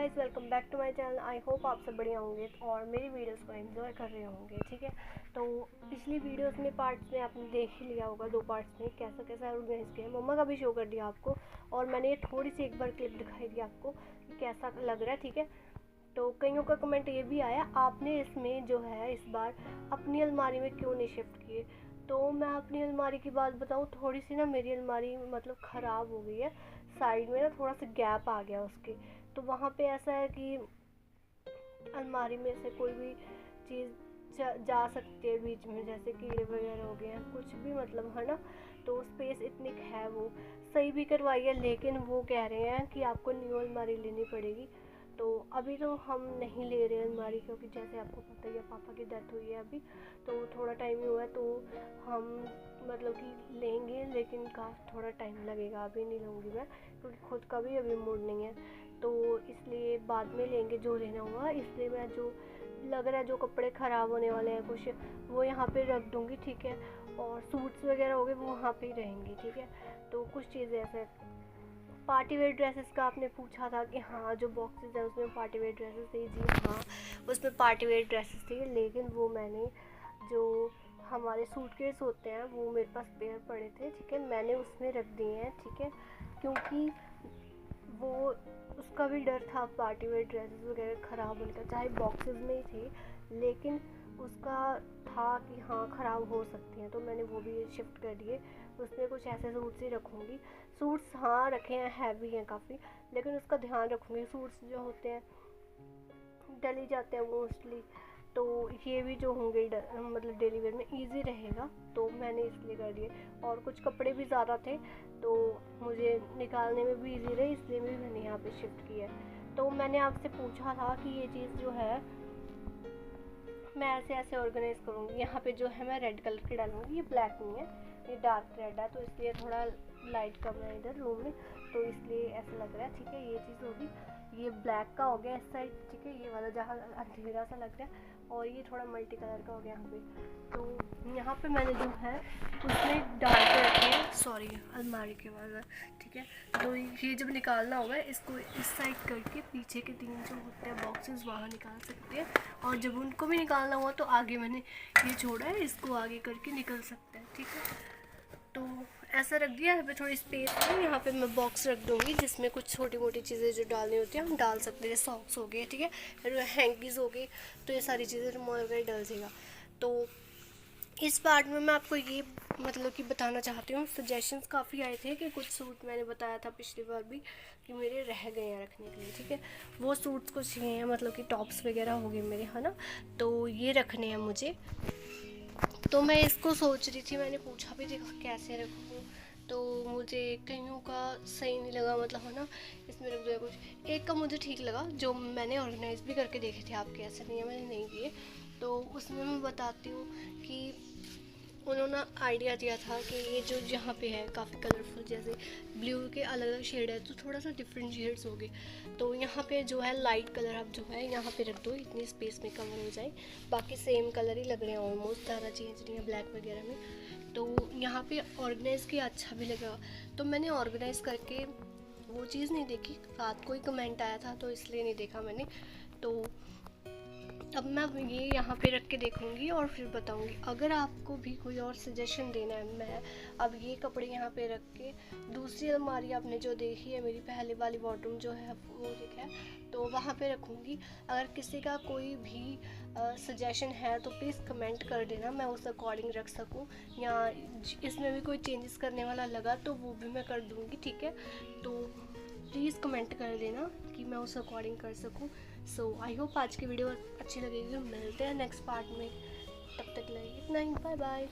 Guys, welcome back to my channel. I hope आप सब बढ़िया होंगे और मेरी वीडियोस को एंजॉय कर रहे होंगे। ठीक है, तो पिछली वीडियोस में पार्ट्स में आपने देख ही लिया होगा, 2 पार्ट्स में कैसा कैसा ऑर्गेनाइज किया है। मम्मा का भी शो कर दिया आपको और मैंने ये थोड़ी सी एक बार क्लिप दिखाई दी आपको कि कैसा लग रहा है। ठीक है, तो कईयों का कमेंट ये भी आया, आपने इसमें जो है इस बार अपनी अलमारी में क्यों नहीं शिफ्ट किए। तो मैं अपनी अलमारी की बात बताऊँ, थोड़ी सी ना मेरी अलमारी मतलब ख़राब हो गई है। साइड में ना थोड़ा सा गैप आ गया उसके, तो वहाँ पे ऐसा है कि अलमारी में से कोई भी चीज़ जा सकती है बीच में, जैसे कीड़े वगैरह हो गए हैं, कुछ भी मतलब है ना। तो स्पेस इतनी है, वो सही भी करवाई है, लेकिन वो कह रहे हैं कि आपको न्यू अलमारी लेनी पड़ेगी। तो अभी तो हम नहीं ले रहे अलमारी, क्योंकि जैसे आपको पता ही है पापा की डेथ हुई है अभी, तो थोड़ा टाइम ही हुआ है। तो हम मतलब कि लेंगे, लेकिन थोड़ा टाइम लगेगा, अभी नहीं लूँगी मैं, क्योंकि खुद का भी अभी मूड नहीं है। तो इसलिए बाद में लेंगे जो लेना हुआ। इसलिए मैं जो लग रहा है जो कपड़े ख़राब होने वाले हैं कुछ, वो यहाँ पे रख दूँगी। ठीक है, और सूट्स वगैरह हो गए वो वहाँ पे ही रहेंगी। ठीक है, तो कुछ चीज़ें ऐसे पार्टी वेयर ड्रेसेस का आपने पूछा था कि हाँ जो बॉक्सेस है उसमें पार्टी वेयर ड्रेसेस थी। जी हाँ, उसमें पार्टी वेयर ड्रेसेस थी, लेकिन वो मैंने जो हमारे सूटकेस होते हैं वो मेरे पास पेयर पड़े थे। ठीक है, मैंने उसमें रख दिए हैं। ठीक है, क्योंकि वो उसका भी डर था पार्टी वेयर ड्रेसेस वगैरह ख़राब होने का, चाहे बॉक्सेस में ही थे, लेकिन उसका था कि हाँ ख़राब हो सकती हैं, तो मैंने वो भी शिफ्ट कर दिए। उसमें कुछ ऐसे सूट्स ही रखूँगी। सूट्स हाँ रखे हैं, हैवी हैं काफ़ी, लेकिन उसका ध्यान रखूँगी। सूट्स जो होते हैं डल ही जाते हैं मोस्टली, तो ये भी जो होंगे मतलब डेली वेयर में इजी रहेगा, तो मैंने इसलिए कर दिए। और कुछ कपड़े भी ज़्यादा थे, तो मुझे निकालने में भी इजी रहे, इसलिए भी मैंने यहाँ पे शिफ्ट किया है। तो मैंने आपसे पूछा था कि ये चीज़ जो है मैं ऐसे ऐसे ऑर्गेनाइज करूँगी। यहाँ पे जो है मैं रेड कलर की डालूँगी, ये ब्लैक नहीं है, ये डार्क रेड है, तो इसलिए थोड़ा लाइट कम है इधर रूम में, तो इसलिए ऐसा लग रहा है। ठीक है, ये चीज़ होगी, ये ब्लैक का हो गया इस साइड। ठीक है, ये वाला जहाँ अंधेरा सा लग रहा है, और ये थोड़ा मल्टी कलर का हो गया यहाँ पे। तो यहाँ पे मैंने जो है उसमें डाल के रखे हैं, सॉरी अलमारी के बाद। ठीक है, तो ये जब निकालना होगा इसको इस साइड करके पीछे के 3 जो होते हैं बॉक्सेस वहाँ निकाल सकते हैं, और जब उनको भी निकालना हुआ तो आगे मैंने ये छोड़ा है, इसको आगे करके निकल सकते हैं। ठीक है, तो ऐसा रख दिया। यहाँ पे थोड़ी स्पेस है, यहाँ पे मैं बॉक्स रख दूँगी जिसमें कुछ छोटी मोटी चीज़ें जो डालनी होती हैं हम डाल सकते हैं। सॉक्स हो गए, ठीक है, हैंकीज़ हो गई, तो ये सारी चीज़ें रुमाल वगैरह डल जाएगा। तो इस पार्ट में मैं आपको ये मतलब कि बताना चाहती हूँ, सजेशंस काफ़ी आए थे कि कुछ सूट मैंने बताया था पिछली बार भी कि मेरे रह गए हैं रखने के लिए। ठीक है, वो सूट्स कुछ ये हैं, मतलब कि टॉप्स वगैरह हो गए मेरे, है ना, तो ये रखने हैं मुझे। तो मैं इसको सोच रही थी, मैंने पूछा भी देखा कैसे रखूँ, तो मुझे कईयों का सही नहीं लगा, मतलब है ना, इसमें रख दो कुछ। एक का मुझे ठीक लगा, जो मैंने ऑर्गेनाइज भी करके देखे थे आपके, ऐसे नहीं है मैंने नहीं किए। तो उसमें मैं बताती हूँ कि उन्होंने आइडिया दिया था कि ये जो यहाँ पे है काफ़ी कलरफुल, जैसे ब्लू के अलग अलग शेड है, तो थोड़ा सा डिफरेंट शेड्स हो गए। तो यहाँ पे जो है लाइट कलर आप जो है यहाँ पे रख दो, इतनी स्पेस में कवर हो जाए। बाकी सेम कलर ही लग रहे हैं ऑलमोस्ट, ज़्यादा चेंज नहीं है ब्लैक वगैरह में। तो यहाँ पे ऑर्गेनाइज़ किया, अच्छा भी लगा। तो मैंने ऑर्गेनाइज़ करके वो चीज़ नहीं देखी, रात को ही कमेंट आया था तो इसलिए नहीं देखा मैंने। तो अब मैं ये यहाँ पे रख के देखूँगी और फिर बताऊँगी। अगर आपको भी कोई और सजेशन देना है, मैं अब ये कपड़े यहाँ पे रख के दूसरी अलमारी आपने जो देखी है, मेरी पहले वाली वार्डरोब जो है वो देखा है, तो वहाँ पे रखूँगी। अगर किसी का कोई भी सजेशन है तो प्लीज़ कमेंट कर देना, मैं उस अकॉर्डिंग रख सकूँ, या इसमें भी कोई चेंजेस करने वाला लगा तो वो भी मैं कर दूँगी। ठीक है, तो प्लीज़ कमेंट कर देना कि मैं उस अकॉर्डिंग कर सकूँ। सो आई होप आज की वीडियो अच्छी लगेगी। मिलते हैं नेक्स्ट पार्ट में, तब तक के लिए इतना ही, बाय बाय।